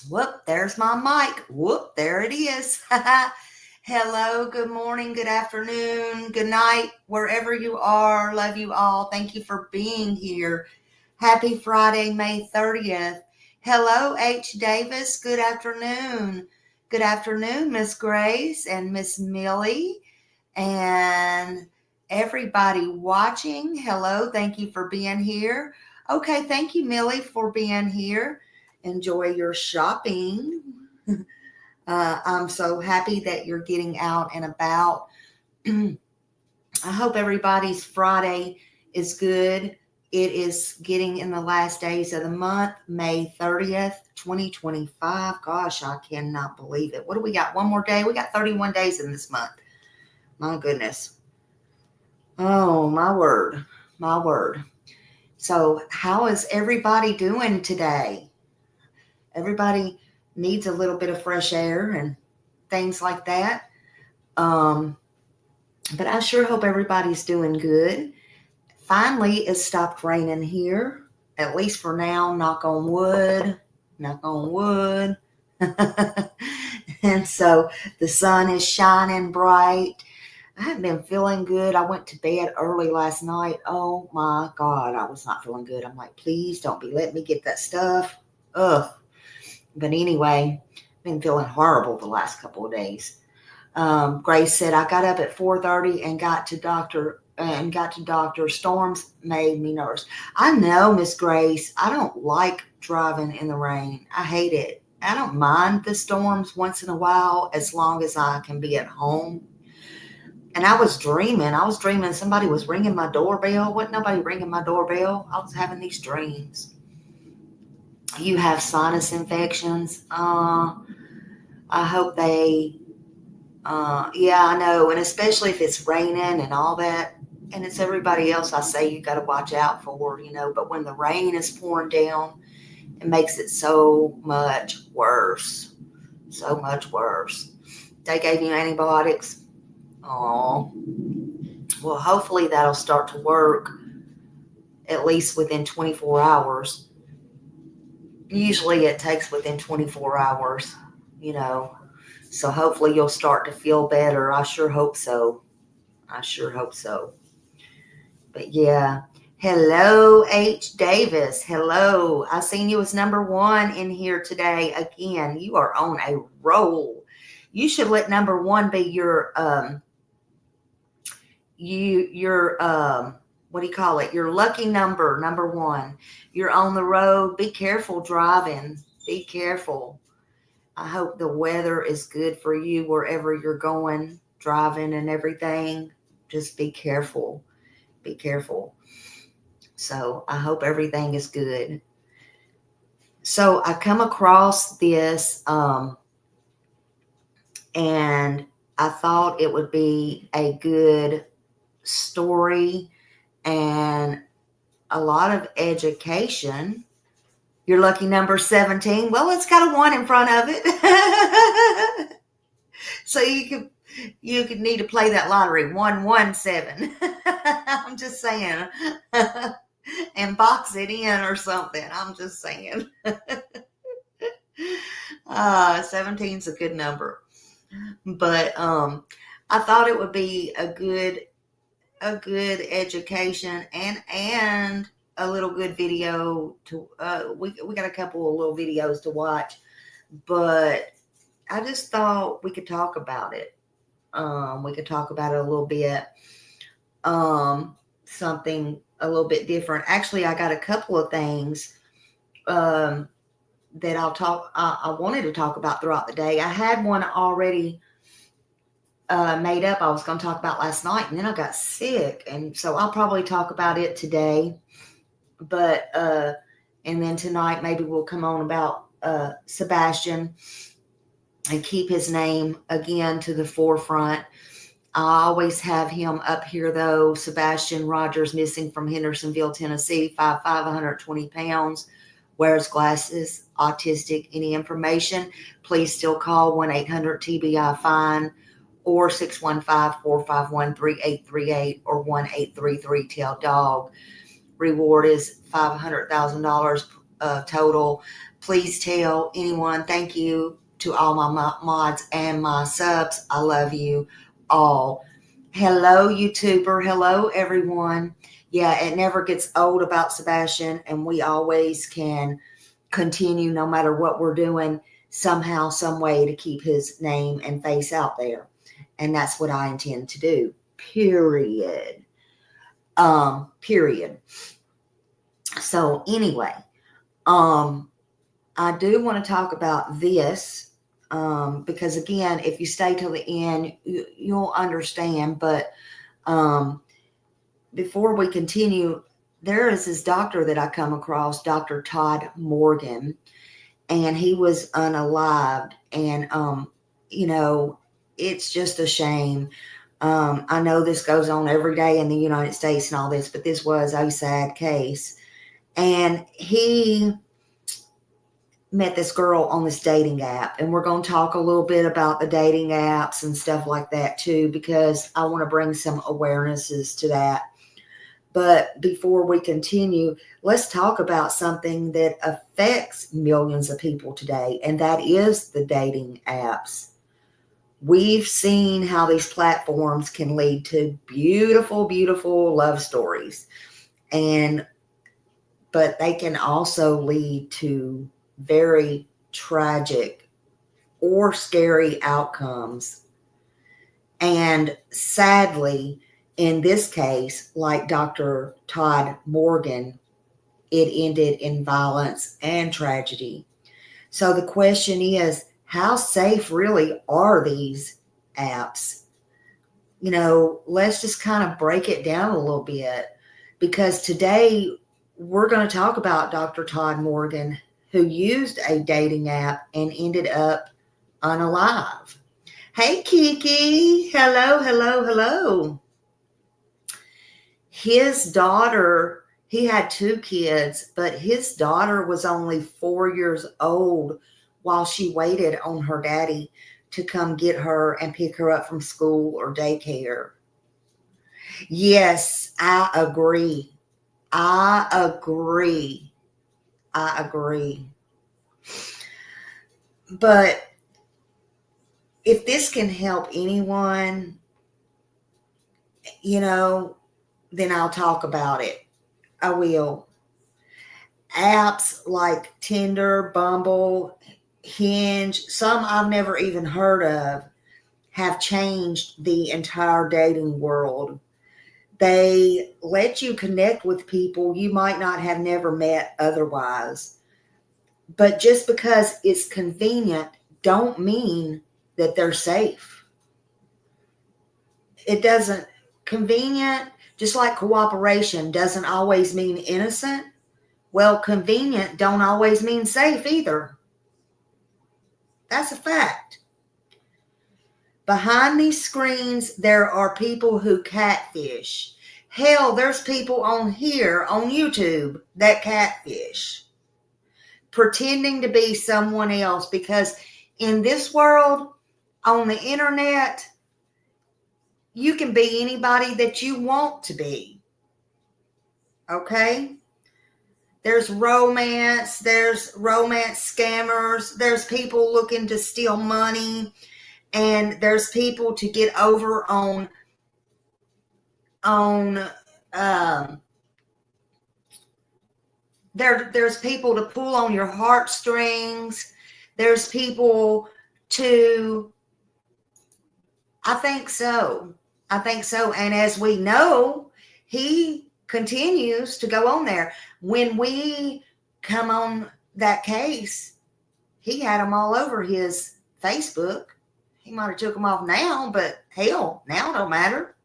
Whoop, there's my mic. Whoop, there it is. Hello, good morning, good afternoon, good night, wherever you are. Love you all. Thank you for being here. Happy Friday, May 30th. Hello, H. Davis. Good afternoon. Good afternoon, Miss Grace and Miss Millie and everybody watching. Hello, thank you for being here. Okay, thank you, Millie, for being here. Enjoy your shopping. I'm so happy that you're getting out and about. I hope everybody's Friday is good. It is getting in the last days of the month, May 30th, 2025. Gosh, I cannot believe it. What do we got? One more day? We got 31 days in this month. My goodness. Oh, my word. My word. So, how is everybody doing today? Everybody needs a little bit of fresh air and things like that. But I sure hope everybody's doing good. Finally, it stopped raining here, at least for now. Knock on wood. Knock on wood. And so the sun is shining bright. I haven't been feeling good. I went to bed early last night. Oh my God, I was not feeling good. I'm like, please don't be letting me get that stuff. Ugh. But anyway, been feeling horrible the last couple of days. Grace said I got up at 4:30 and got to doctor. Storms made me nervous. I know, Miss Grace. I don't like driving in the rain. I hate it. I don't mind the storms once in a while as long as I can be at home. And I was dreaming somebody was ringing my doorbell. Wasn't nobody ringing my doorbell. I was having these dreams. You have sinus infections. I hope yeah, I know. And especially if it's raining and all that. And it's everybody else I say you got to watch out for, But when the rain is pouring down, it makes it so much worse. So much worse. They gave you antibiotics. Oh, well, hopefully that'll start to work at least within 24 hours. Usually it takes within 24 hours, So hopefully you'll start to feel better. I sure hope so. But yeah. Hello, H. Davis. Hello. I seen you as number one in here today. Again, you are on a roll. You should let number one be your what do you call it? Your lucky number one. You're on the road. Be careful driving. Be careful. I hope the weather is good for you wherever you're going, driving and everything. Just be careful. Be careful. So I hope everything is good. So I come across this and I thought it would be a good story and a lot of education. Your lucky number 17. Well, it's got a 1 in front of it. So you could need to play that lottery. 117. I'm just saying. And box it in or something. I'm just saying. 17's a good number. But I thought it would be a good education and a little good video to we got a couple of little videos to watch, but I just thought we could talk about it. We could talk about it a little bit. Something a little bit different. Actually, I got a couple of things that I wanted to talk about throughout the day. I had one already made up I was going to talk about last night, and then I got sick, and so I'll probably talk about it today. But and then tonight maybe we'll come on about Sebastian and keep his name again to the forefront. I always have him up here though. Sebastian Rogers, missing from Hendersonville, Tennessee, 5'5", 120 pounds, wears glasses, autistic. Any information, please still call 1-800-TBI-FINE or 615-451-3838 or 1-833-TELL-DOG. Reward is $500,000 total. Please tell anyone. Thank you to all my mods and my subs. I love you all. Hello, YouTuber. Hello, everyone. Yeah, it never gets old about Sebastian, and we always can continue no matter what we're doing, somehow, some way to keep his name and face out there. And that's what I intend to do. Period. Period. So anyway, I do want to talk about this because, again, if you stay till the end, you'll understand. But before we continue, there is this doctor that I come across, Dr. Todd Morgan, and he was unalived. And, it's just a shame. I know this goes on every day in the United States and all this, but this was a sad case. And he met this girl on this dating app, and we're going to talk a little bit about the dating apps and stuff like that too, because I want to bring some awarenesses to that. But before we continue, let's talk about something that affects millions of people today, and that is the dating apps. We've seen how these platforms can lead to beautiful, beautiful love stories, but they can also lead to very tragic or scary outcomes. And sadly, in this case, like Dr. Todd Morgan, it ended in violence and tragedy. So the question is, how safe really are these apps? Let's just kind of break it down a little bit, because today we're going to talk about Dr. Todd Morgan, who used a dating app and ended up unalive. Hey, Kiki. Hello, hello, hello. His daughter, he had 2 kids, but his daughter was only 4 years old while she waited on her daddy to come get her and pick her up from school or daycare. Yes, I agree. I agree. But if this can help anyone, then I'll talk about it. I will. Apps like Tinder, Bumble, Hinge, some I've never even heard of, have changed the entire dating world. They let you connect with people you might not have never met otherwise. But just because it's convenient don't mean that they're safe. It doesn't. Convenient, just like cooperation, doesn't always mean innocent. Well, convenient don't always mean safe either. That's a fact. Behind these screens, there are people who catfish. Hell, there's people on here, on YouTube, that catfish, pretending to be someone else, because in this world, on the internet, you can be anybody that you want to be. Okay? There's romance scammers, there's people looking to steal money, and there's people to get over on there's people to pull on your heartstrings. There's people to, I think so. And as we know, he continues to go on there. When we come on that case, he had them all over his Facebook. He might have took them off now, but hell, now it don't matter.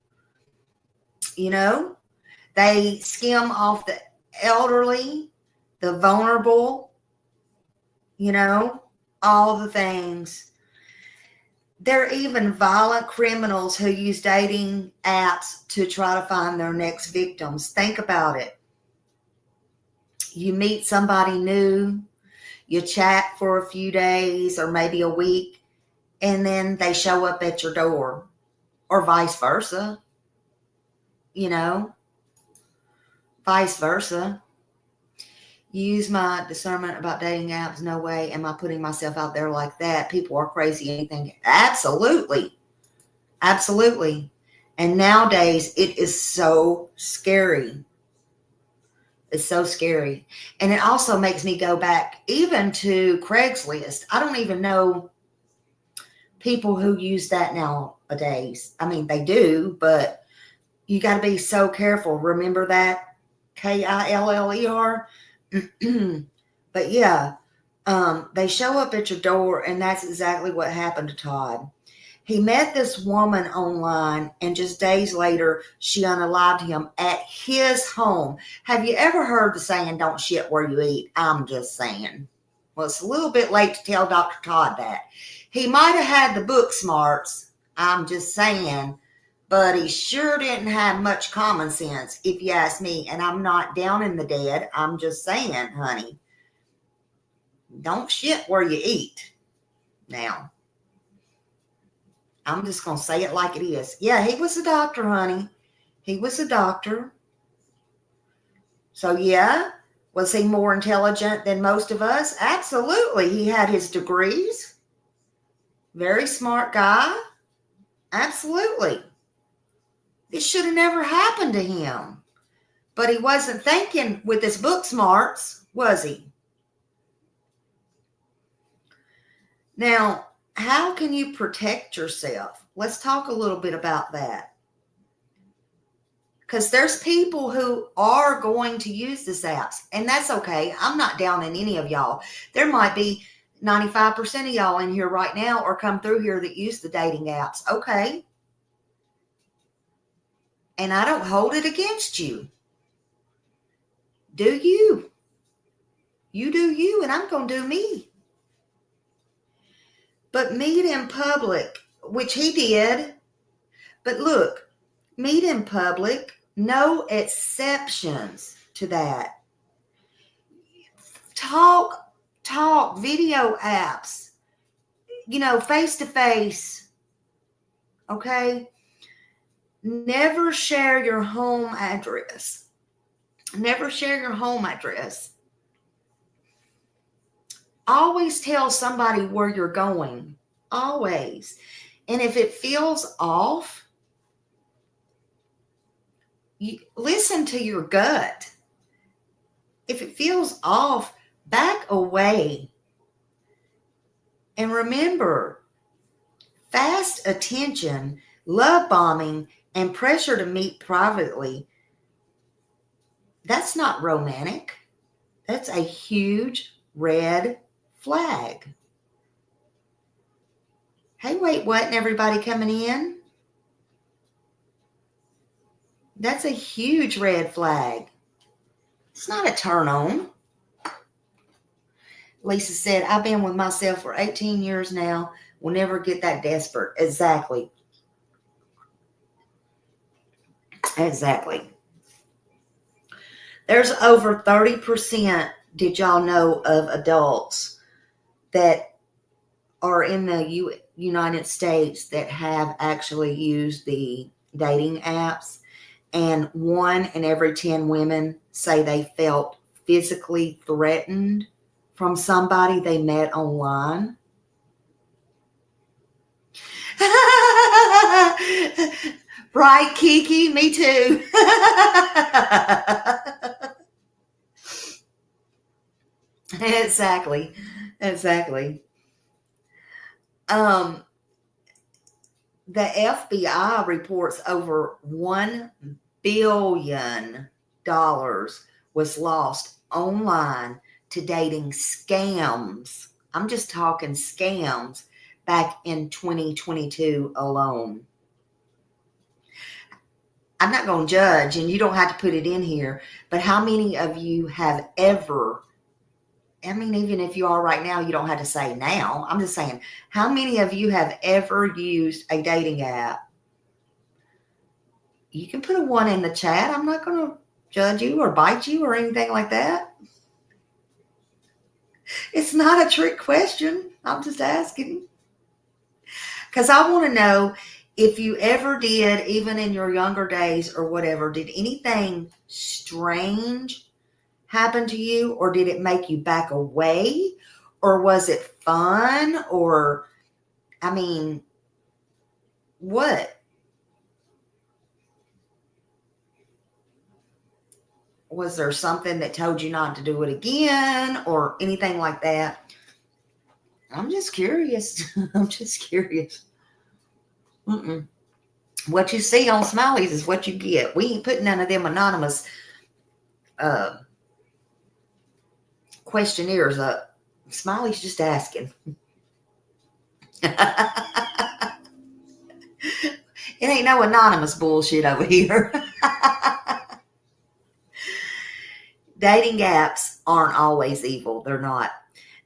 They skim off the elderly, the vulnerable, all the things. There are even violent criminals who use dating apps to try to find their next victims. Think about it. You meet somebody new, you chat for a few days or maybe a week, and then they show up at your door, or vice versa. Vice versa. use my discernment about dating apps. No way am I putting myself out there like that. People are crazy. Anything. Absolutely. Absolutely. And nowadays it is so scary. It's so scary. And it also makes me go back even to Craigslist. I don't even know people who use that nowadays. I mean, they do, but you got to be so careful. Remember that? Killer. But yeah, they show up at your door, and that's exactly what happened to Todd. He met this woman online, and just days later, she unalived him at his home. Have you ever heard the saying, don't shit where you eat? I'm just saying. Well, it's a little bit late to tell Dr. Todd that. He might have had the book smarts, I'm just saying, but he sure didn't have much common sense, if you ask me. And I'm not down in the dead. I'm just saying, honey, don't shit where you eat. Now, I'm just going to say it like it is. Yeah, he was a doctor, honey. He was a doctor. So, yeah, was he more intelligent than most of us? Absolutely. He had his degrees. Very smart guy. Absolutely. This should have never happened to him. But he wasn't thinking with his book smarts, was he? Now, how can you protect yourself? Let's talk a little bit about that. Because there's people who are going to use these apps, and that's okay. I'm not down on any of y'all. There might be 95% of y'all in here right now or come through here that use the dating apps. Okay. And I don't hold it against you. Do you? You do you, and I'm going to do me. But meet in public, which he did. But look, meet in public, no exceptions to that. Talk, video apps, face to face. Okay? Never share your home address. Never share your home address. Always tell somebody where you're going. Always. And if it feels off, listen to your gut. If it feels off, back away. And remember, fast attention, love bombing, and pressure to meet privately, that's not romantic. That's a huge red flag. Hey, wait, what? And everybody coming in? That's a huge red flag. It's not a turn on. Lisa said, I've been with myself for 18 years now. Will never get that desperate. Exactly. Exactly. There's over 30%, did y'all know, of adults that are in the United States that have actually used the dating apps. And 1 in every 10 women say they felt physically threatened from somebody they met online. Right, Kiki? Me too. Exactly. The FBI reports over $1 billion was lost online to dating scams. I'm just talking scams back in 2022 alone. I'm not going to judge, and you don't have to put it in here, but how many of you have ever, even if you are right now, you don't have to say now. I'm just saying, how many of you have ever used a dating app? You can put a 1 in the chat. I'm not going to judge you or bite you or anything like that. It's not a trick question. I'm just asking. Because I want to know if you ever did, even in your younger days or whatever, did anything strange happen to you, or did it make you back away, or was it fun, or, I mean, what? Was there something that told you not to do it again or anything like that? I'm just curious. I'm just curious. What you see on Smileys is what you get. We ain't putting none of them anonymous questionnaires up. Smiley's just asking. It ain't no anonymous bullshit over here. Dating apps aren't always evil. They're not.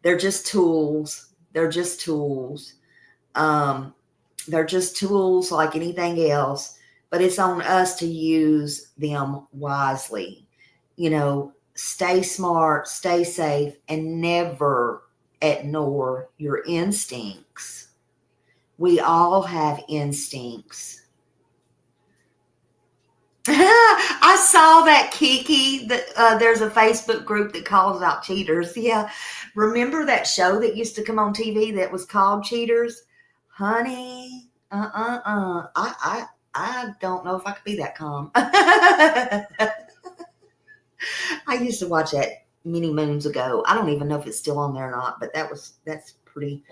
They're just tools. They're just tools. They're just tools like anything else, but it's on us to use them wisely. You know, stay smart, stay safe, and never ignore your instincts. We all have instincts. I saw that, Kiki, that there's a Facebook group that calls out cheaters. Yeah. Remember that show that used to come on TV that was called Cheaters? Honey, I don't know if I could be that calm. I used to watch that many moons ago. I don't even know if it's still on there or not, but that's pretty.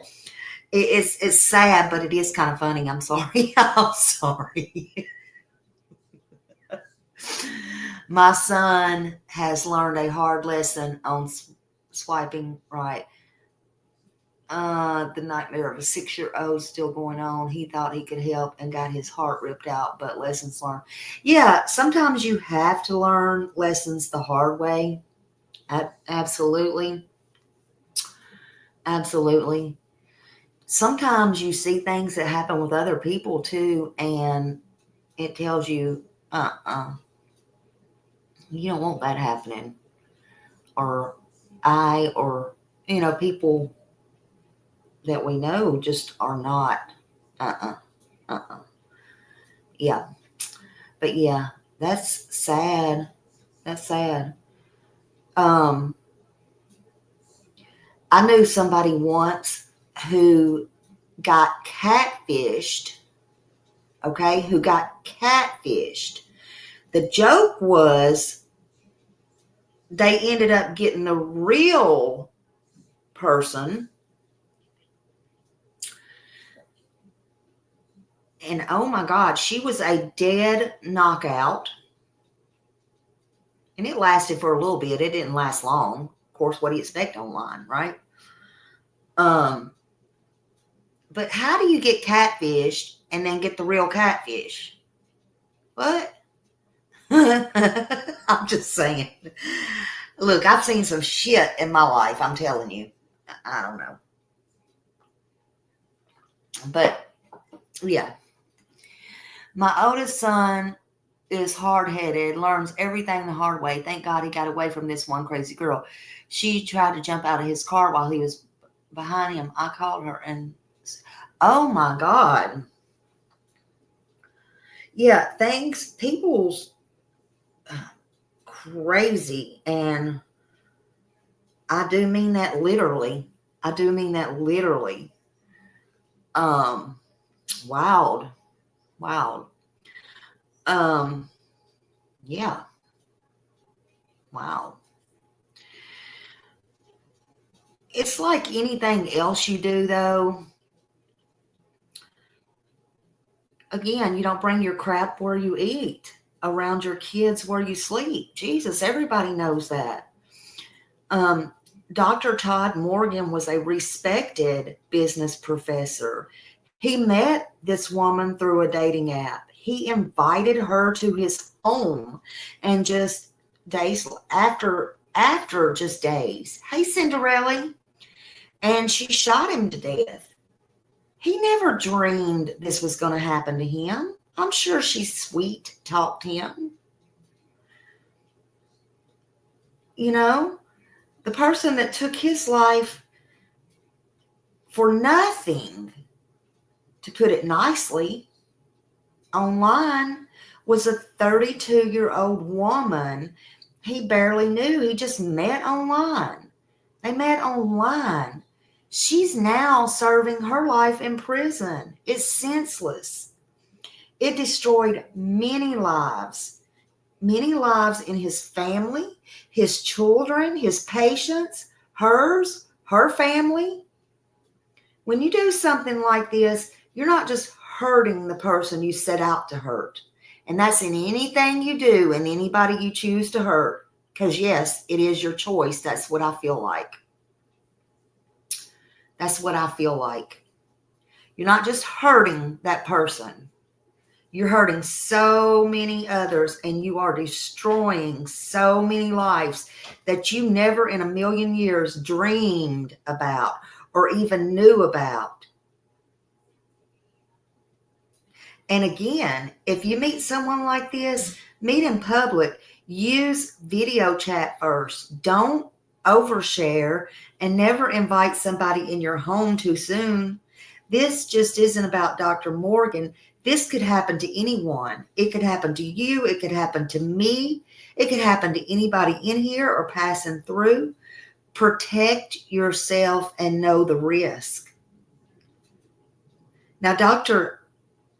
It's sad, but it is kind of funny. I'm sorry. I'm sorry. My son has learned a hard lesson on swiping right. The nightmare of a 6-year-old still going on. He thought he could help and got his heart ripped out, but lessons learned. Yeah, sometimes you have to learn lessons the hard way. Absolutely. Absolutely. Sometimes you see things that happen with other people too, and it tells you, you don't want that happening. Or people that we know just are not, yeah. But yeah, that's sad. That's sad. I knew somebody once who got catfished. Okay, who got catfished. The joke was they ended up getting the real person. And oh my God, she was a dead knockout. And it lasted for a little bit. It didn't last long. Of course, what do you expect online, right? But how do you get catfished and then get the real catfish? What? I'm just saying. Look, I've seen some shit in my life, I'm telling you. I don't know. But, yeah. My oldest son is hard-headed, learns everything the hard way. Thank God he got away from this one crazy girl. She tried to jump out of his car while he was behind him. I called her and, oh my God. Yeah, people's crazy. And I do mean that literally. Wild. Yeah. Wow. It's like anything else you do, though. Again, you don't bring your crap where you eat, around your kids where you sleep. Jesus, everybody knows that. Dr. Todd Morgan was a respected business professor. He met this woman through a dating app. He invited her to his home, and just days after just days, hey, Cinderella, and she shot him to death. He never dreamed this was going to happen to him. I'm sure she sweet talked him. You know, the person that took his life for nothing, to put it nicely, online was a 32-year-old woman he barely knew. He just met online. They met online. She's now serving her life in prison. It's senseless. It destroyed many lives in his family, his children, his patients, hers, her family. When you do something like this, you're not just hurting the person you set out to hurt. And that's in anything you do and anybody you choose to hurt. Because yes, it is your choice. That's what I feel like. That's what I feel like. You're not just hurting that person. You're hurting so many others, and you are destroying so many lives that you never in a million years dreamed about or even knew about. And again, if you meet someone like this, meet in public. Use video chat first. Don't overshare, and never invite somebody in your home too soon. This just isn't about Dr. Morgan. This could happen to anyone. It could happen to you. It could happen to me. It could happen to anybody in here or passing through. Protect yourself and know the risk. Now, Dr.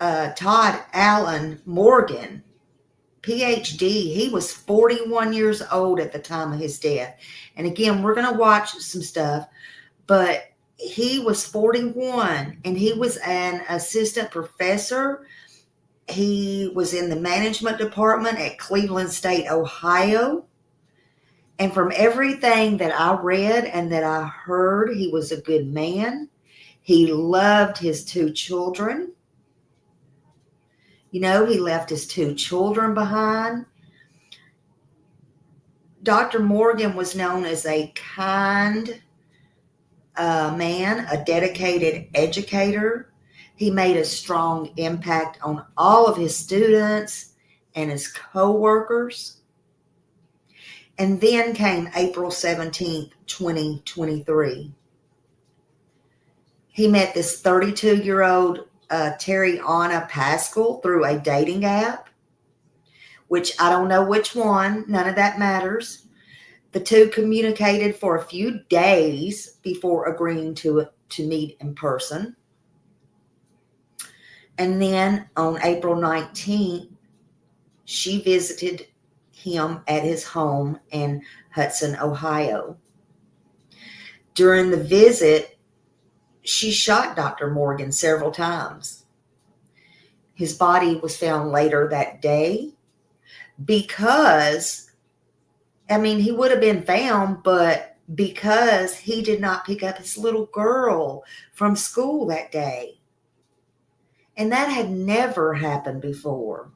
Todd Allen Morgan, PhD, he was 41 years old at the time of his death. And again, we're going to watch some stuff, but he was 41 and he was an assistant professor. He was in the management department at Cleveland State, Ohio. And from everything that I read and that I heard, he was a good man. He loved his 2 children. You know, he left his 2 children behind. Dr. Morgan was known as a kind man, a dedicated educator. He made a strong impact on all of his students and his co-workers. And then came April 17th, 2023. He met this 32-year-old Terriana Pascal through a dating app, which I don't know which one. None of that matters. The two communicated for a few days before agreeing to meet in person. And then on April 19th, she visited him at his home in Hudson, Ohio. During the visit, she shot Dr. Morgan several times. His body was found later that day because, he would have been found, but because he did not pick up his little girl from school that day. And that had never happened before.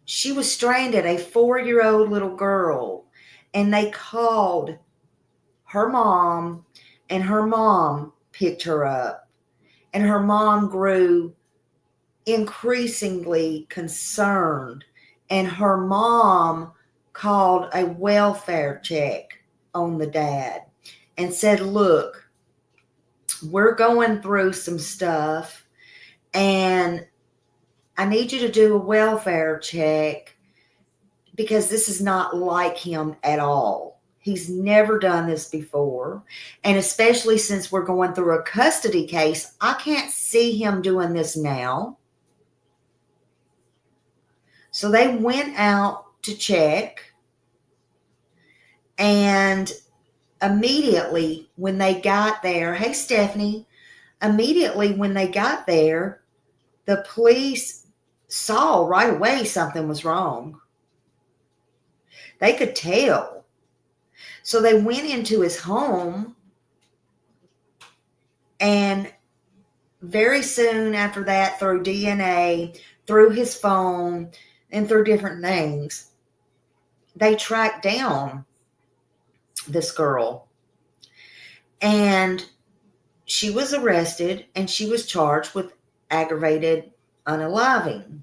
She was stranded, a 4-year-old little girl, and they called her mom, and her mom picked her up. And her mom grew increasingly concerned, and her mom called a welfare check on the dad and said, look, we're going through some stuff, and I need you to do a welfare check because this is not like him at all. He's never done this before. And especially since we're going through a custody case, I can't see him doing this now. So they went out to check. And immediately when they got there, hey, Stephanie, immediately when they got there, the police saw right away something was wrong. They could tell. So they went into his home, and very soon after that, through DNA, through his phone, and through different things, they tracked down this girl. And she was arrested, and she was charged with aggravated unaliving.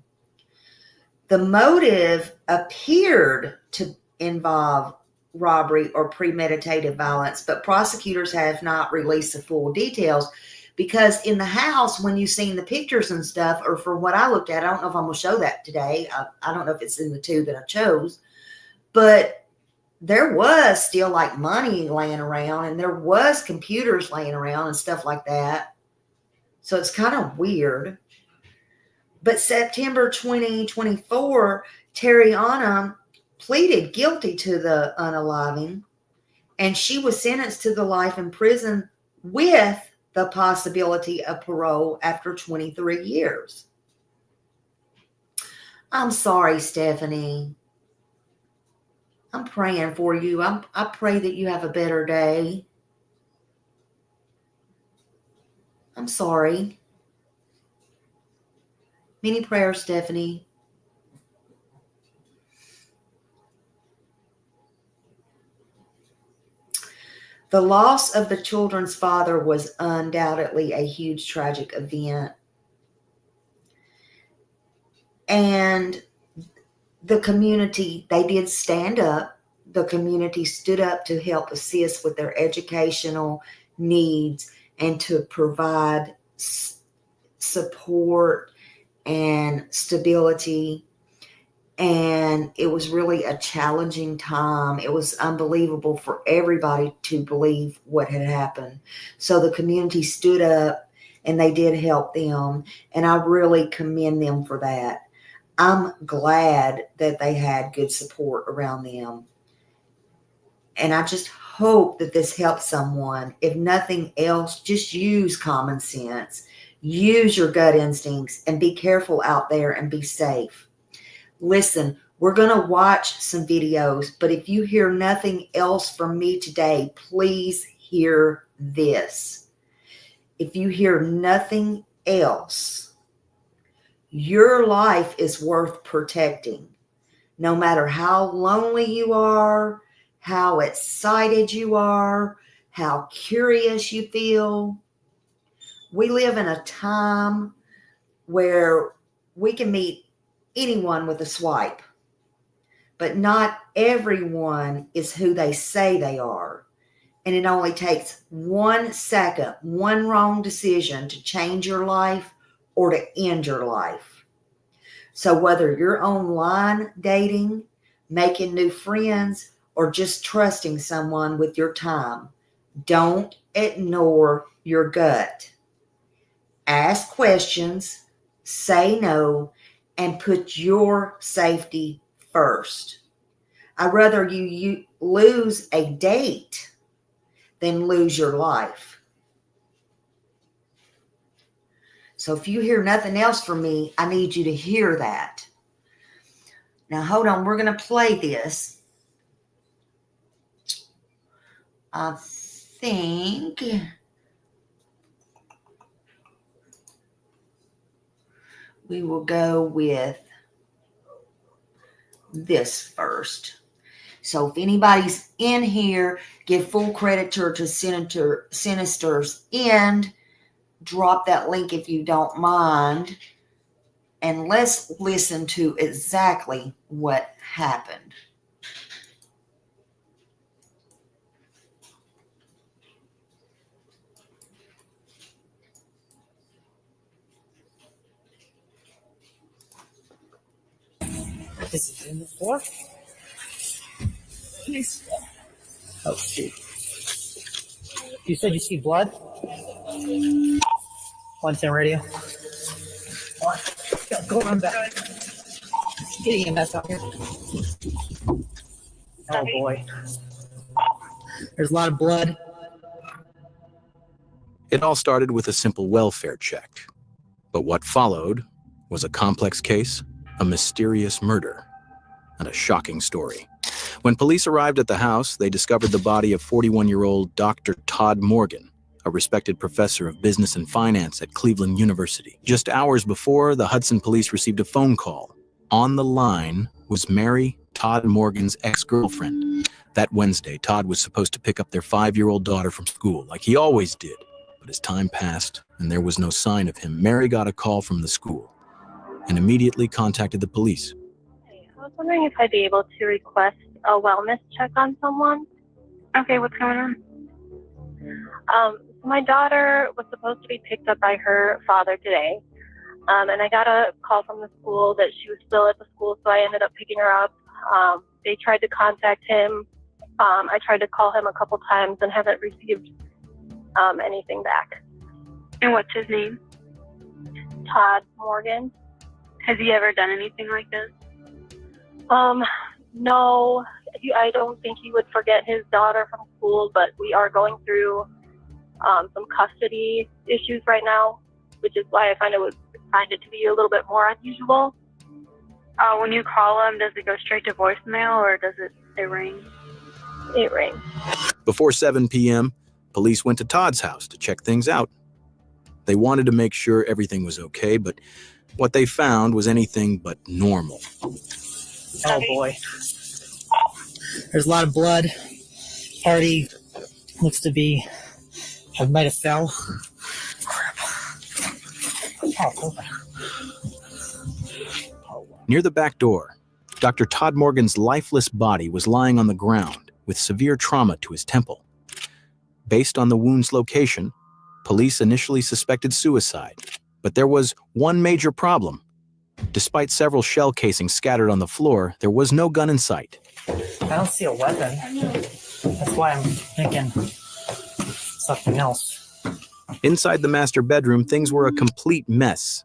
The motive appeared to involve robbery or premeditated violence, but prosecutors have not released the full details Because in the house, when you seen the pictures and stuff, or from what I looked at, I don't know if I'm going to show that today. I don't know if it's in the two that I chose, but there was still like money laying around, and there was computers laying around and stuff like that. So it's kind of weird. But September 2024, Tariana pleaded guilty to the unaliving, and she was sentenced to the life in prison with the possibility of parole after 23 years. I'm sorry, Stephanie. I'm praying for you. I pray that you have a better day. I'm sorry. Many prayers, Stephanie. The loss of the children's father was undoubtedly a huge tragic event. And the community, they did stand up. The community stood up to help assist with their educational needs and to provide support and stability. And it was really a challenging time. It was unbelievable for everybody to believe what had happened. So the community stood up and they did help them. And I really commend them for that. I'm glad that they had good support around them. And I just hope that this helps someone. If nothing else, just use common sense. Use your gut instincts and be careful out there and be safe. Listen, we're going to watch some videos, but if you hear nothing else from me today, please hear this. If you hear nothing else, your life is worth protecting. No matter how lonely you are, how excited you are, how curious you feel. We live in a time where we can meet anyone with a swipe, but not everyone is who they say they are. And it only takes 1 second, one wrong decision to change your life or to end your life. So whether you're online dating, making new friends, or just trusting someone with your time, don't ignore your gut. Ask questions, say no, and put your safety first. I'd rather you lose a date than lose your life. So if you hear nothing else from me, I need you to hear that. Now, hold on. We're going to play this. I think we will go with this first. So if anybody's in here, give full credit to Sinister's End. Drop that link if you don't mind. And let's listen to exactly what happened. This is in the floor. Please. Oh, shoot. You said you see blood? Once in radio. Go on back. Get EMS out here. Oh, boy. There's a lot of blood. It all started with a simple welfare check. But what followed was a complex case, a mysterious murder, and a shocking story. When police arrived at the house, they discovered the body of 41-year-old Dr. Todd Morgan, a respected professor of business and finance at Cleveland University. Just hours before, the Hudson police received a phone call. On the line was Mary, Todd Morgan's ex-girlfriend. That Wednesday, Todd was supposed to pick up their 5-year-old daughter from school, like he always did. But as time passed and there was no sign of him, Mary got a call from the school and immediately contacted the police. I was wondering if I'd be able to request a wellness check on someone. Okay, what's going on? My daughter was supposed to be picked up by her father today. And I got a call from the school that she was still at the school, so I ended up picking her up. They tried to contact him. I tried to call him a couple times and haven't received anything back. And what's his name? Todd Morgan. Has he ever done anything like this? No, I don't think he would forget his daughter from school, but we are going through some custody issues right now, which is why I find it to be a little bit more unusual. When you call him, does it go straight to voicemail or does it ring? It rings. Before 7 p.m., police went to Todd's house to check things out. They wanted to make sure everything was okay, but what they found was anything but normal. Oh boy. There's a lot of blood. Already looks to be, I might have fell. Crap. Oh, Near the back door, Dr. Todd Morgan's lifeless body was lying on the ground with severe trauma to his temple. Based on the wound's location, police initially suspected suicide, but there was one major problem. Despite several shell casings scattered on the floor, there was no gun in sight. I don't see a weapon. That's why I'm thinking something else. Inside the master bedroom, things were a complete mess.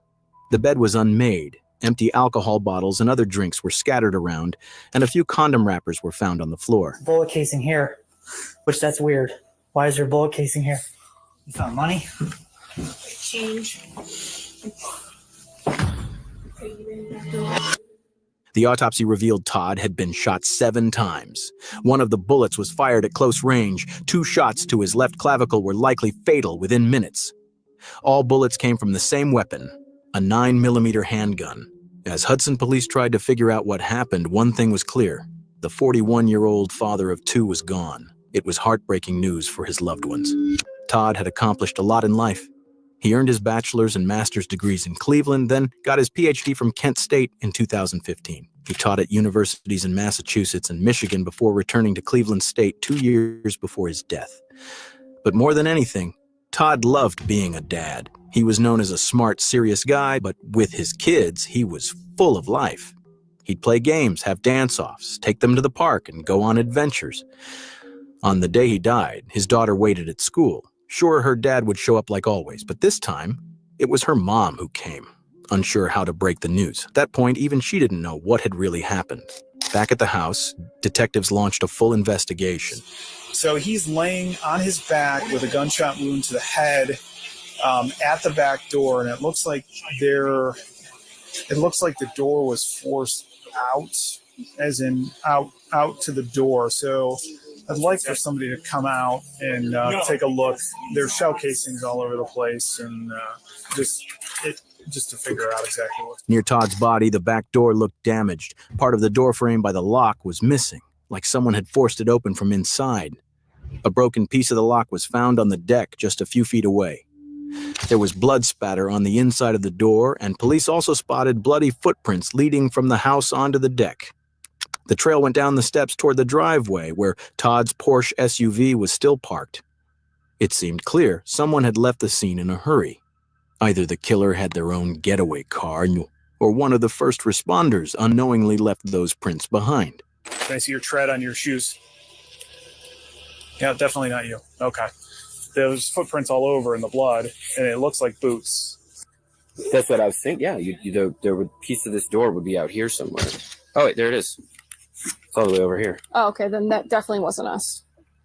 The bed was unmade. Empty alcohol bottles and other drinks were scattered around, and a few condom wrappers were found on the floor. Bullet casing here, which that's weird. Why is there a bullet casing here? You found money? Change. The autopsy revealed Todd had been shot 7 times. One of the bullets was fired at close range. 2 shots to his left clavicle were likely fatal within minutes. All bullets came from the same weapon, a 9mm handgun. As Hudson police tried to figure out what happened, one thing was clear. The 41-year-old father of 2 was gone. It was heartbreaking news for his loved ones. Todd had accomplished a lot in life. He earned his bachelor's and master's degrees in Cleveland, then got his PhD from Kent State in 2015. He taught at universities in Massachusetts and Michigan before returning to Cleveland State 2 years before his death. But more than anything, Todd loved being a dad. He was known as a smart, serious guy, but with his kids, he was full of life. He'd play games, have dance-offs, take them to the park, and go on adventures. On the day he died, his daughter waited at school. Sure, her dad would show up like always, but this time, it was her mom who came, unsure how to break the news. At that point, even she didn't know what had really happened. Back at the house, detectives launched a full investigation. So he's laying on his back with a gunshot wound to the head at the back door, and it looks like the door was forced out, as in out to the door. So I'd like for somebody to come out and take a look. There's shell casings all over the place, and just to figure out exactly what. Near Todd's body, the back door looked damaged. Part of the door frame by the lock was missing, like someone had forced it open from inside. A broken piece of the lock was found on the deck just a few feet away. There was blood spatter on the inside of the door, and police also spotted bloody footprints leading from the house onto the deck. The trail went down the steps toward the driveway, where Todd's Porsche SUV was still parked. It seemed clear someone had left the scene in a hurry. Either the killer had their own getaway car, or one of the first responders unknowingly left those prints behind. Can I see your tread on your shoes? Yeah, definitely not you. Okay. There's footprints all over in the blood, and it looks like boots. That's what I was thinking. Yeah, there would piece of this door would be out here somewhere. Oh, wait, there it is. It's all the way over here. Oh, okay, then that definitely wasn't us.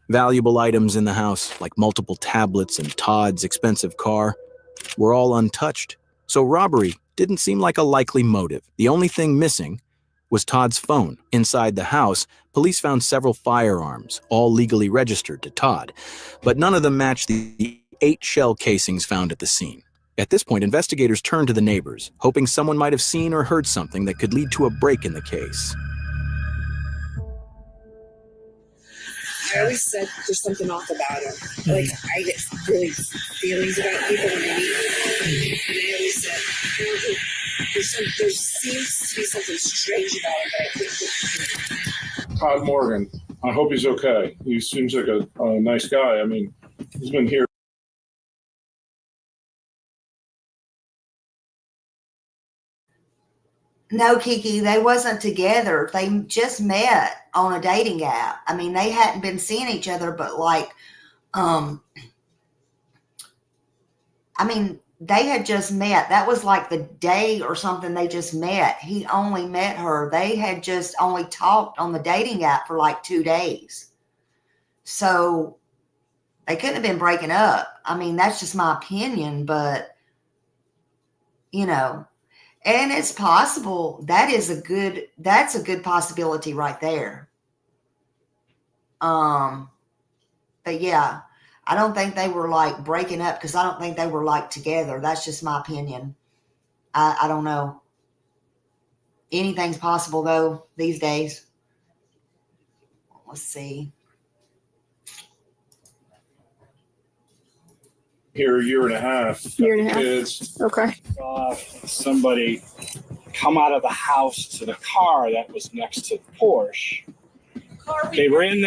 Valuable items in the house, like multiple tablets and Todd's expensive car, were all untouched. So robbery didn't seem like a likely motive. The only thing missing was Todd's phone. Inside the house, police found several firearms, all legally registered to Todd, but none of them matched the 8 shell casings found at the scene. At this point, investigators turned to the neighbors, hoping someone might have seen or heard something that could lead to a break in the case. I always said there's something off about him. Like, I get really feelings about people when I meet them. And I always said, there seems to be something strange about him, but I think Todd Morgan. I hope he's okay. He seems like a nice guy. I mean, he's been here No, Kiki, they wasn't together. They just met on a dating app. I mean, they hadn't been seeing each other, but they had just met. That was like the day or something they just met. He only met her. They had just only talked on the dating app for like 2 days. So they couldn't have been breaking up. I mean, that's just my opinion, but and it's possible. That's a good possibility right there. But yeah, I don't think they were like breaking up because I don't think they were like together. That's just my opinion. I don't know. Anything's possible though these days. Let's see. Here a year and a half. Year and a half. Kids. Okay. Somebody come out of the house to the car that was next to the Porsche. They were in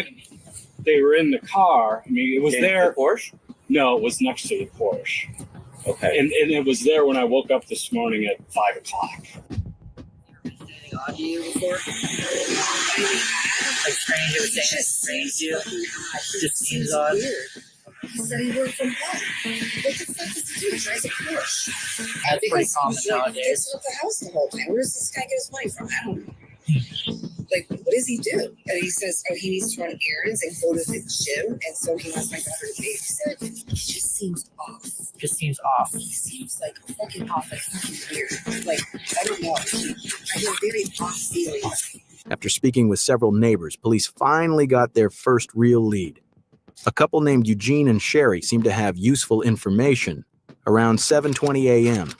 the car. I mean, it was there. The Porsche? No, it was next to the Porsche. Okay. And it was there when I woke up this morning at 5 o'clock. On you before? Like strange, it was saying it's strange to you. Just seems odd. Weird. He said he worked from home. What the fuck does he do? He drives a Porsche. That's pretty common nowadays. He's at the house the whole time. Where does this guy get his money from? I don't know. Like, what does he do? And he says, he needs to run errands and go to the gym, and so he wants my daughter to babysit. He just seems off. Just seems off. He seems like fucking off, like fucking weird. Like, I don't know. I have very off feelings. After speaking with several neighbors, police finally got their first real lead. A couple named Eugene and Sherry seemed to have useful information. Around 7:20 a.m.,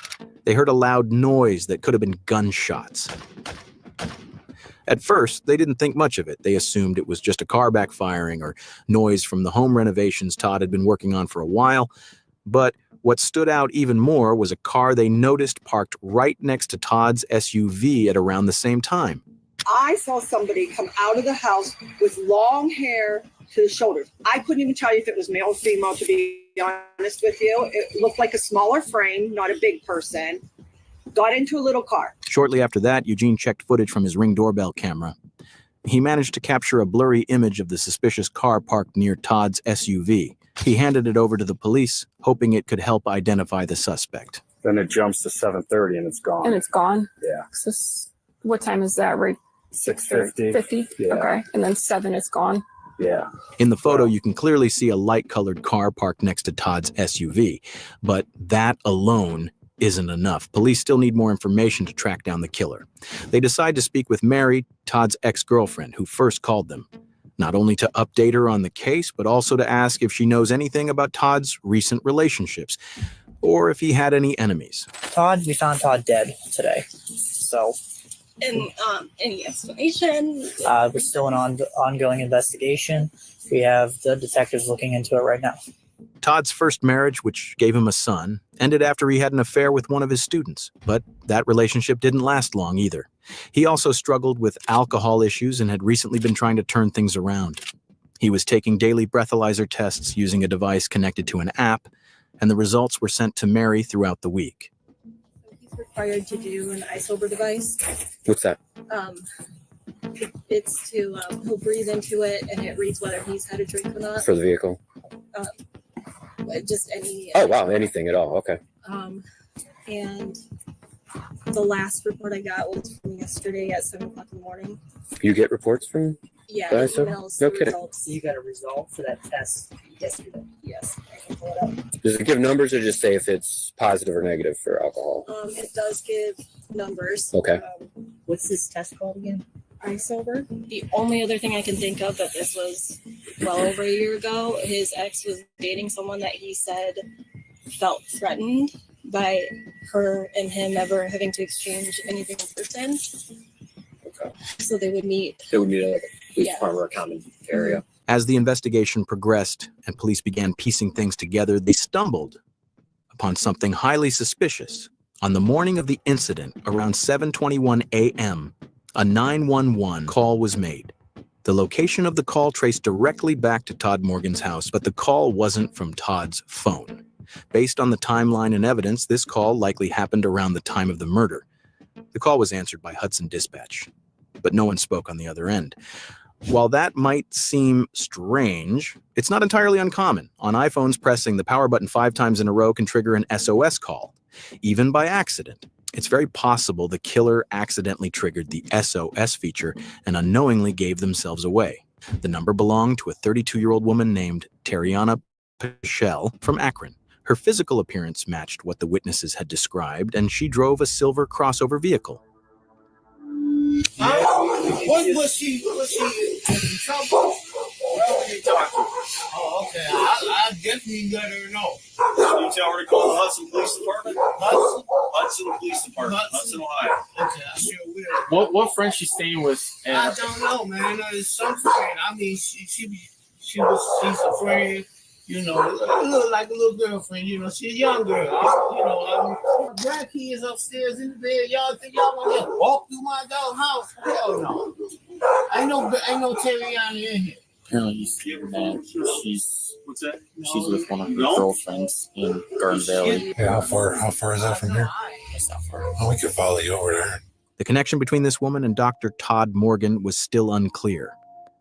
they heard a loud noise that could have been gunshots. At first, they didn't think much of it. They assumed it was just a car backfiring or noise from the home renovations Todd had been working on for a while. But what stood out even more was a car they noticed parked right next to Todd's SUV at around the same time. I saw somebody come out of the house with long hair to the shoulders. I couldn't even tell you if it was male or female, to be honest with you. It looked like a smaller frame, not a big person. Got into a little car. Shortly after that, Eugene checked footage from his Ring doorbell camera. He managed to capture a blurry image of the suspicious car parked near Todd's SUV. He handed it over to the police, hoping it could help identify the suspect. Then it jumps to 7:30 and it's gone. And it's gone? Yeah. So what time is that? Right? 6:50. 50? Yeah. Okay. And then 7, it's gone? Yeah. In the photo, you can clearly see a light-colored car parked next to Todd's SUV. But that alone isn't enough. Police still need more information to track down the killer. They decide to speak with Mary, Todd's ex-girlfriend, who first called them. Not only to update her on the case, but also to ask if she knows anything about Todd's recent relationships, or if he had any enemies. We found Todd dead today. So, And any explanation? we're still in ongoing investigation. We have the detectives looking into it right now. Todd's first marriage, which gave him a son, ended after he had an affair with one of his students, but that relationship didn't last long either. He also struggled with alcohol issues and had recently been trying to turn things around. He was taking daily breathalyzer tests using a device connected to an app, and the results were sent to Mary throughout the week. He's required to do an iSober device. What's that? It's to, he'll breathe into it and it reads whether he's had a drink or not. For the vehicle? Just any. Oh, wow. Anything at all. Okay. And the last report I got was from yesterday at 7 o'clock in the morning. You get reports from? Yeah, emails, no kidding. Results. You got a result for that test yesterday? Yes, I can pull it up. Does it give numbers or just say if it's positive or negative for alcohol? It does give numbers. Okay. What's this test called again? iSober. The only other thing I can think of, but this was well over a year ago, his ex was dating someone that he said felt threatened by her and him ever having to exchange anything in person. Okay. So they would meet. They would meet at a police department or a common area. As the investigation progressed and police began piecing things together, they stumbled upon something highly suspicious. On the morning of the incident, around 7:21 a.m., a 911 call was made. The location of the call traced directly back to Todd Morgan's house, but the call wasn't from Todd's phone. Based on the timeline and evidence, this call likely happened around the time of the murder. The call was answered by Hudson Dispatch, but no one spoke on the other end. While that might seem strange, it's not entirely uncommon. On iPhones, pressing the power button 5 times in a row can trigger an SOS call, even by accident. It's very possible the killer accidentally triggered the SOS feature and unknowingly gave themselves away. The number belonged to a 32-year-old woman named Tariana Pichel from Akron. Her physical appearance matched what the witnesses had described, and she drove a silver crossover vehicle. What was she in trouble? Well, you talk to her. Oh, okay. I definitely let her know. Did you tell her to call the Hudson Police Department? Hudson Police Department, Hudson, Ohio. Okay, I sure will. What friend she's staying with? I don't know, man. It's some friend. I mean, she's a friend. You know, look like a little girlfriend. You know, she's a young girl. My grandkids upstairs in the bed. Y'all think y'all gonna just walk through my dog house? Hell no. Ain't no Terriana in here. Apparently, you see that she's What's that? She's with one of her girlfriends in Garden Valley. Yeah, how far is that from here? That's not far. Oh, we could follow you over there. The connection between this woman and Dr. Todd Morgan was still unclear.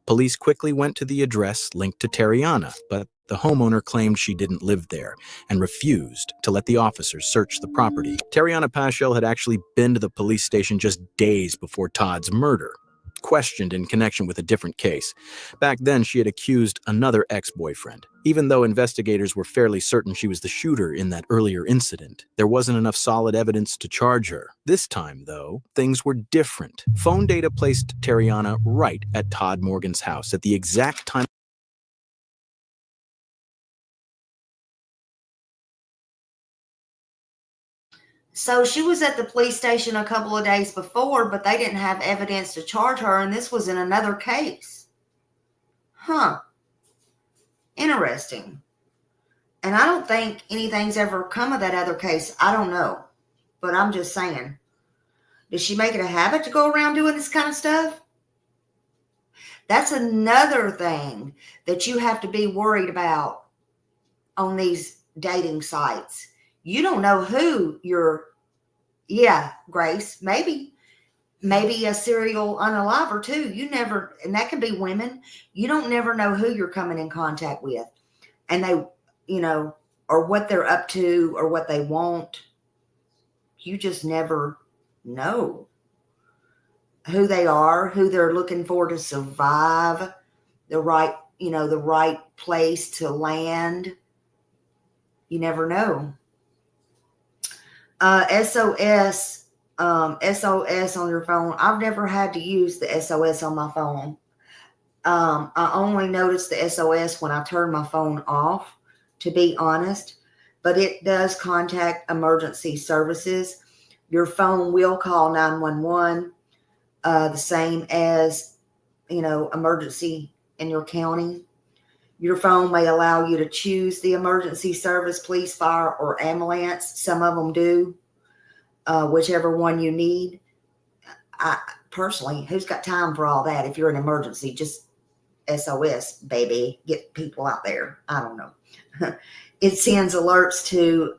Police quickly went to the address linked to Tariana, but the homeowner claimed she didn't live there and refused to let the officers search the property. Tariana Pichel had actually been to the police station just days before Todd's murder, questioned in connection with a different case. Back then, she had accused another ex-boyfriend. Even though investigators were fairly certain she was the shooter in that earlier incident, there wasn't enough solid evidence to charge her. This time, though, things were different. Phone data placed Tariana right at Todd Morgan's house at the exact time. So she was at the police station a couple of days before, but they didn't have evidence to charge her, and this was in another case. Huh. Interesting. And I don't think anything's ever come of that other case. I don't know. But I'm just saying. Does she make it a habit to go around doing this kind of stuff? That's another thing that you have to be worried about on these dating sites. You don't know who Grace, maybe a serial unaliver too. You never, and that can be women. You don't never know who you're coming in contact with. And they, or what they're up to or what they want. You just never know who they are, who they're looking for to survive, the right place to land. You never know. SOS on your phone. I've never had to use the SOS on my phone. I only noticed the SOS when I turned my phone off, to be honest, but it does contact emergency services. Your phone will call 911, the same as, emergency in your county. Your phone may allow you to choose the emergency service, police, fire, or ambulance. Some of them do, whichever one you need. I personally, who's got time for all that? If you're an emergency, just SOS, baby, get people out there. I don't know. It sends alerts to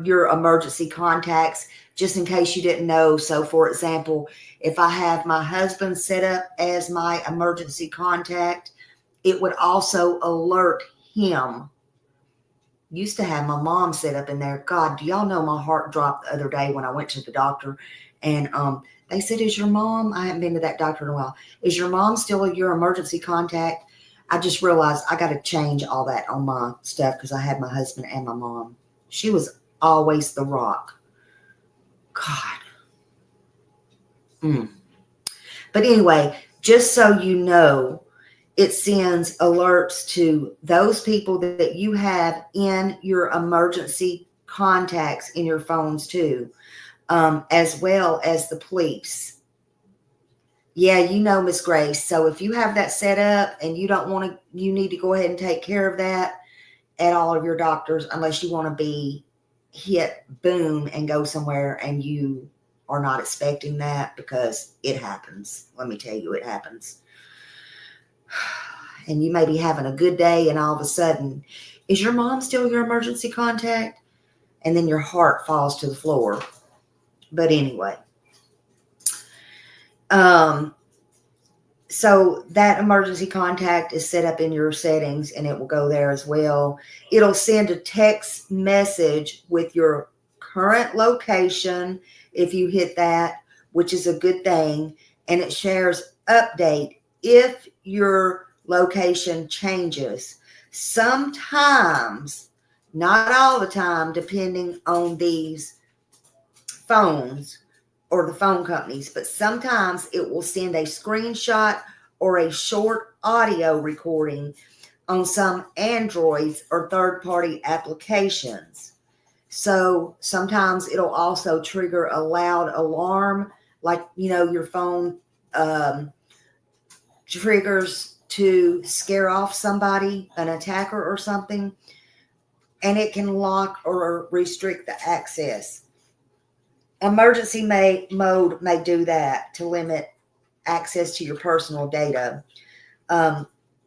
your emergency contacts, just in case you didn't know. So, for example, if I have my husband set up as my emergency contact, it would also alert him. Used to have my mom set up in there. God, do y'all know my heart dropped the other day when I went to the doctor, and they said, "Is your mom?" I haven't been to that doctor in a while. "Is your mom still your emergency contact?" I just realized I got to change all that on my stuff because I had my husband and my mom. She was always the rock. God. But anyway, just so you know, it sends alerts to those people that you have in your emergency contacts in your phones too, as well as the police. Yeah, Miss Grace. So if you have that set up and you don't want to, you need to go ahead and take care of that at all of your doctors, unless you want to be hit, boom, and go somewhere and you are not expecting that, because it happens. Let me tell you, it happens. And you may be having a good day and all of a sudden, is your mom still your emergency contact? And then your heart falls to the floor. But anyway, So that emergency contact is set up in your settings and it will go there as well. It'll send a text message with your current location if you hit that, which is a good thing. And it shares update if your location changes. Sometimes, not all the time, depending on these phones or the phone companies, but sometimes it will send a screenshot or a short audio recording on some Androids or third-party applications. So sometimes it'll also trigger a loud alarm, like, you know, your phone triggers to scare off somebody, an attacker or something, and it can lock or restrict the access. Emergency mode may do that to limit access to your personal data.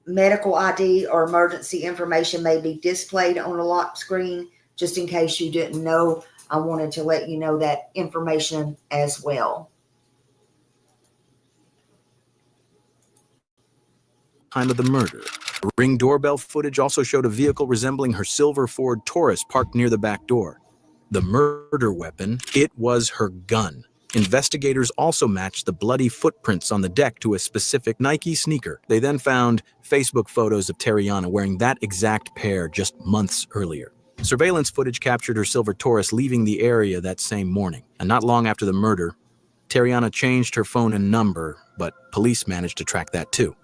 Medical ID or emergency information may be displayed on a lock screen. Just in case you didn't know, I wanted to let you know that information as well. Time of the murder. Ring doorbell footage also showed a vehicle resembling her silver Ford Taurus parked near the back door. The murder weapon, it was her gun. Investigators also matched the bloody footprints on the deck to a specific Nike sneaker. They then found Facebook photos of Terriana wearing that exact pair just months earlier. Surveillance footage captured her silver Taurus leaving the area that same morning. And not long after the murder, Terriana changed her phone and number, but police managed to track that too.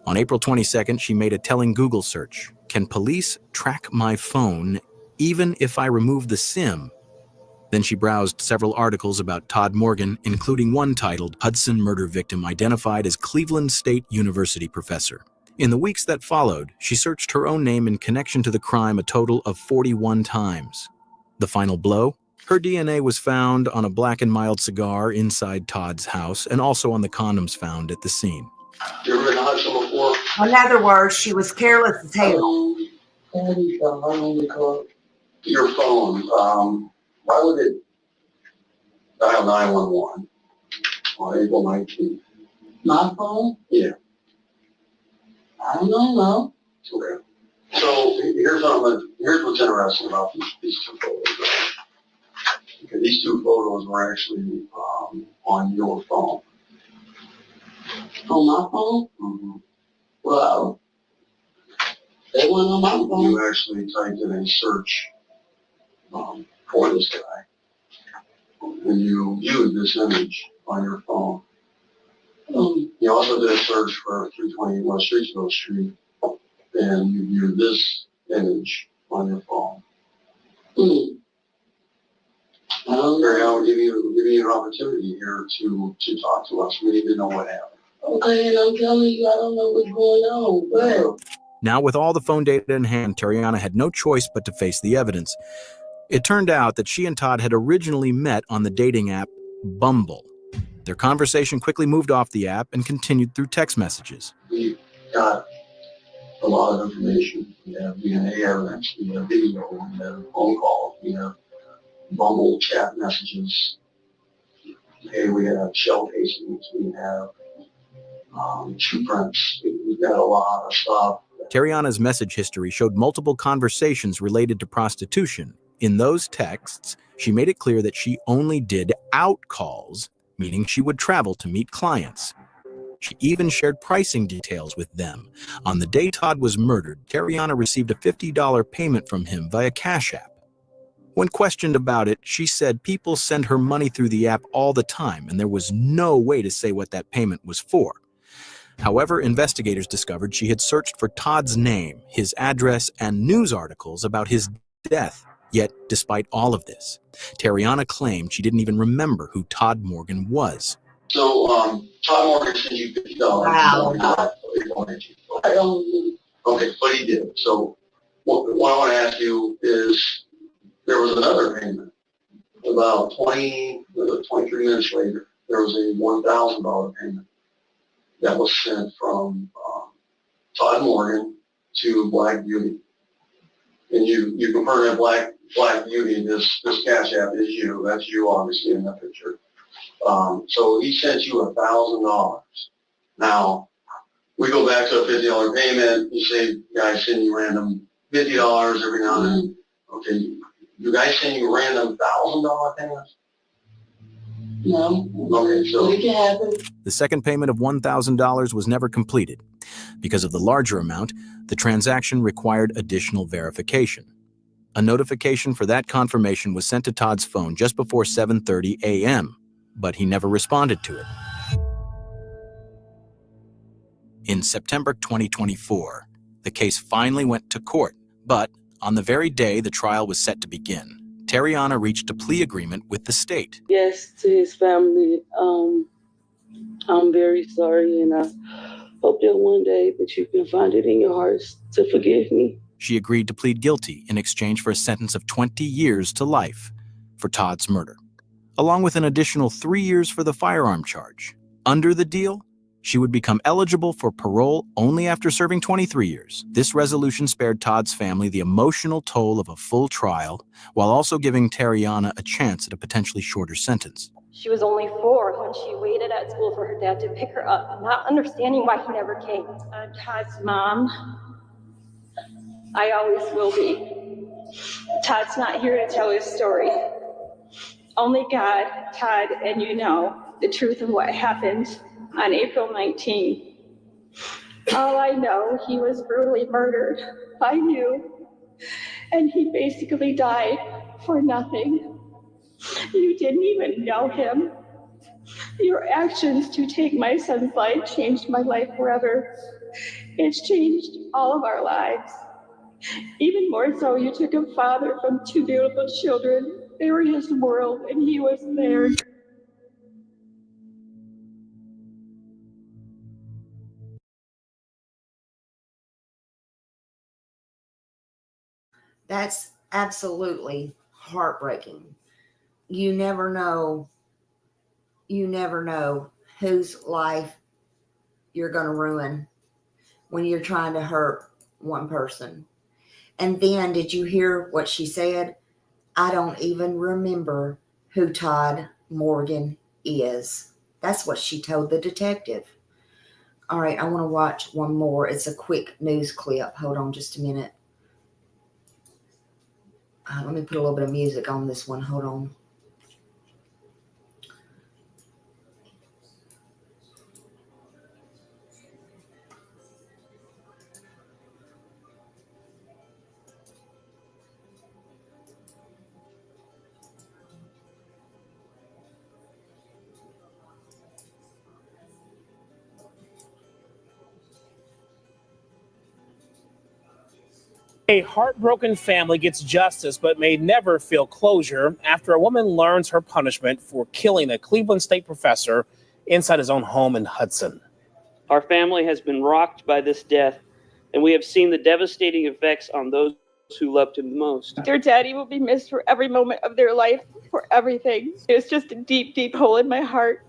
On April 22nd, she made a telling Google search. Can police track my phone even if I remove the SIM? Then she browsed several articles about Todd Morgan, including one titled Hudson Murder Victim Identified as Cleveland State University Professor. In the weeks that followed, she searched her own name in connection to the crime a total of 41 times. The final blow? Her DNA was found on a Black & Mild cigar inside Todd's house and also on the condoms found at the scene. You ever been to Hudson before? In other words, she was careless as hell. Your phone, why would it dial 911 on April 19th? My phone? Yeah. I don't know. Okay. So here's what's interesting about these two photos. Right? Okay, these two photos were actually on your phone. On my phone? Mm-hmm. Well, they went on my phone. You actually typed in a search for this guy, and you viewed this image on your phone. You also did a search for 320 West Streetsville Street, and you viewed this image on your phone. Barry, I will give you an opportunity here to talk to us. We need to know what happened. Okay, and I'm telling you, I don't know what's going on. Well, Now, with all the phone data in hand, Terriana had no choice but to face the evidence. It turned out that she and Todd had originally met on the dating app Bumble. Their conversation quickly moved off the app and continued through text messages. We got a lot of information. We have DNA evidence, we have video, we have phone calls, we have Bumble chat messages. Okay, we have shell casings, we have shoe prints. We've got a lot of stuff. Terriana's message history showed multiple conversations related to prostitution. In those texts, she made it clear that she only did out calls, meaning she would travel to meet clients. She even shared pricing details with them. On the day Todd was murdered, Terriana received a $50 payment from him via Cash App. When questioned about it, she said people send her money through the app all the time, and there was no way to say what that payment was for. However, investigators discovered she had searched for Todd's name, his address, and news articles about his death. Yet, despite all of this, Terriana claimed she didn't even remember who Todd Morgan was. So, Todd Morgan sent you $50. Wow. Okay, but he did. So, what I want to ask you is, there was another payment. About 23 minutes later, there was a $1,000 payment that was sent from Todd Morgan to Black Beauty. And you confirm that Black Beauty, this Cash App is you. That's you, obviously, in that picture. So he sent you $1,000. Now, we go back to a $50 payment. You say, guys send you random $50 every now and then. Okay, you guys send you random $1,000 payments? No. Okay, so it can happen. The second payment of $1,000 was never completed. Because of the larger amount, the transaction required additional verification. A notification for that confirmation was sent to Todd's phone just before 7:30 a.m., but he never responded to it. In September 2024, the case finally went to court, but on the very day the trial was set to begin, Terriana reached a plea agreement with the state. Yes, to his family, I'm very sorry, and I hope that one day that you can find it in your hearts to forgive me. She agreed to plead guilty in exchange for a sentence of 20 years to life for Todd's murder, along with an additional 3 years for the firearm charge. Under the deal, she would become eligible for parole only after serving 23 years. This resolution spared Todd's family the emotional toll of a full trial, while also giving Terriana a chance at a potentially shorter sentence. She was only 4 when she waited at school for her dad to pick her up, not understanding why he never came. I'm Todd's mom. I always will be. Todd's not here to tell his story. Only God, Todd, and you know the truth of what happened on April 19. All I know, he was brutally murdered by you, and he basically died for nothing. You didn't even know him. Your actions to take my son's life changed my life forever. It's changed all of our lives. Even more so, you took a father from 2 beautiful children. They were his world, and he was theirs. That's absolutely heartbreaking. You never know whose life you're going to ruin when you're trying to hurt one person. And then, did you hear what she said? I don't even remember who Todd Morgan is. That's what she told the detective. All right, I want to watch one more. It's a quick news clip. Hold on just a minute. Let me put a little bit of music on this one. Hold on. A heartbroken family gets justice but may never feel closure after a woman learns her punishment for killing a Cleveland State professor inside his own home in Hudson. Our family has been rocked by this death, and we have seen the devastating effects on those who loved him most. Their daddy will be missed for every moment of their life, for everything. It's just a deep, deep hole in my heart.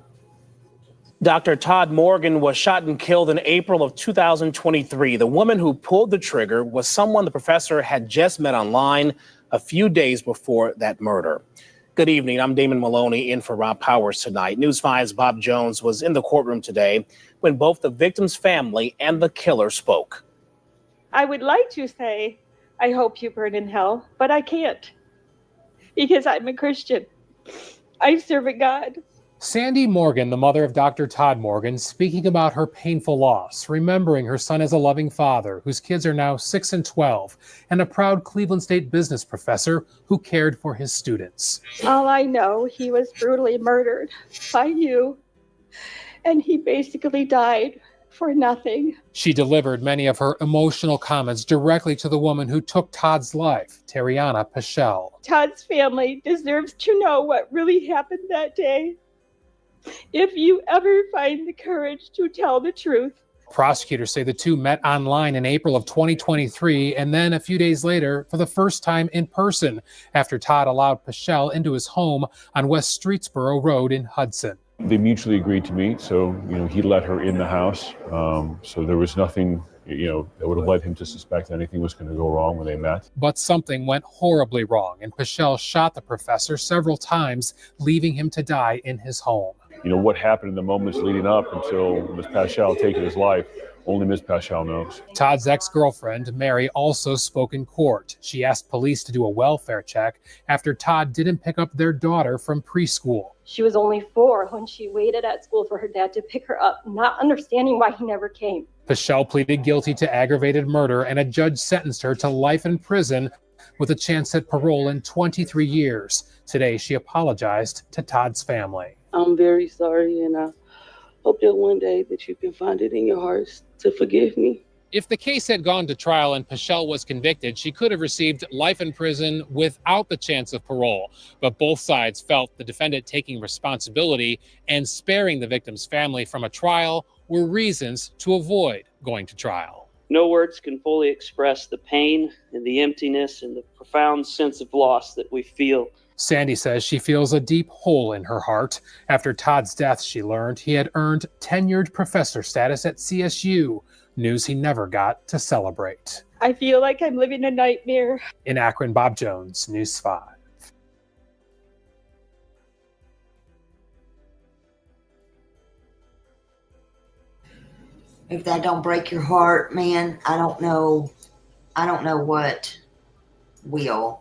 Dr.Todd Morgan was shot and killed in April of 2023. The woman who pulled the trigger was someone the professor had just met online a few days before that murder. Good evening. I'm Damon Maloney in for Rob Powers tonight. News 5's Bob Jones was in the courtroom today when both the victim's family and the killer spoke. I would like to say, I hope you burn in hell, but I can't because I'm a Christian. I serve a God. Sandy Morgan, the mother of Dr. Todd Morgan, speaking about her painful loss, remembering her son as a loving father whose kids are now 6 and 12, and a proud Cleveland State business professor who cared for his students. All I know, he was brutally murdered by you, and he basically died for nothing. She delivered many of her emotional comments directly to the woman who took Todd's life, Terriana Pichelle. Todd's family deserves to know what really happened that day. If you ever find the courage to tell the truth. Prosecutors say the two met online in April of 2023, and then a few days later, for the first time in person, after Todd allowed Pichelle into his home on West Streetsboro Road in Hudson. They mutually agreed to meet, so he let her in the house. So there was nothing that would have led him to suspect anything was going to go wrong when they met. But something went horribly wrong, and Pichelle shot the professor several times, leaving him to die in his home. What happened in the moments leading up until Ms. Paschal taking his life, only Ms. Paschal knows. Todd's ex-girlfriend, Mary, also spoke in court. She asked police to do a welfare check after Todd didn't pick up their daughter from preschool. She was only 4 when she waited at school for her dad to pick her up, not understanding why he never came. Pichelle pleaded guilty to aggravated murder, and a judge sentenced her to life in prison with a chance at parole in 23 years. Today, she apologized to Todd's family. I'm very sorry, and I hope that one day that you can find it in your hearts to forgive me. If the case had gone to trial and Pichelle was convicted, she could have received life in prison without the chance of parole. But both sides felt the defendant taking responsibility and sparing the victim's family from a trial were reasons to avoid going to trial. No words can fully express the pain and the emptiness and the profound sense of loss that we feel. Sandy says she feels a deep hole in her heart. After Todd's death, she learned he had earned tenured professor status at CSU, news he never got to celebrate. I feel like I'm living a nightmare. In Akron, Bob Jones, News 5. If that don't break your heart, man, I don't know what will.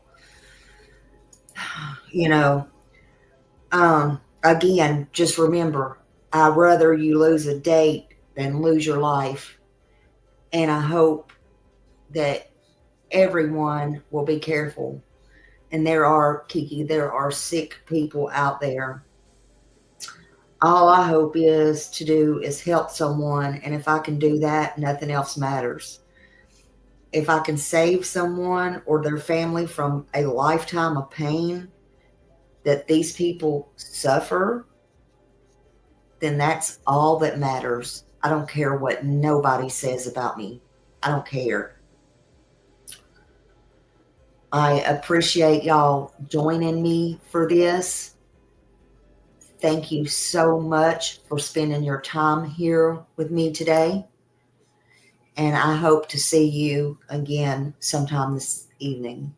Again, just remember, I'd rather you lose a date than lose your life. And I hope that everyone will be careful. And there are sick people out there. All I hope is to do is help someone. And if I can do that, nothing else matters. If I can save someone or their family from a lifetime of pain that these people suffer, then that's all that matters. I don't care what nobody says about me. I don't care. I appreciate y'all joining me for this. Thank you so much for spending your time here with me today. And I hope to see you again sometime this evening.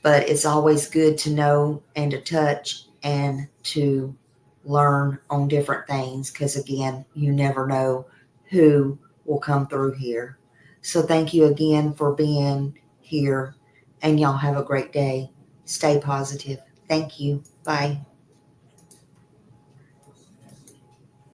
But it's always good to know and to touch and to learn on different things, because again, you never know who will come through here. So thank you again for being here, and y'all have a great day. Stay positive. Thank you. Bye.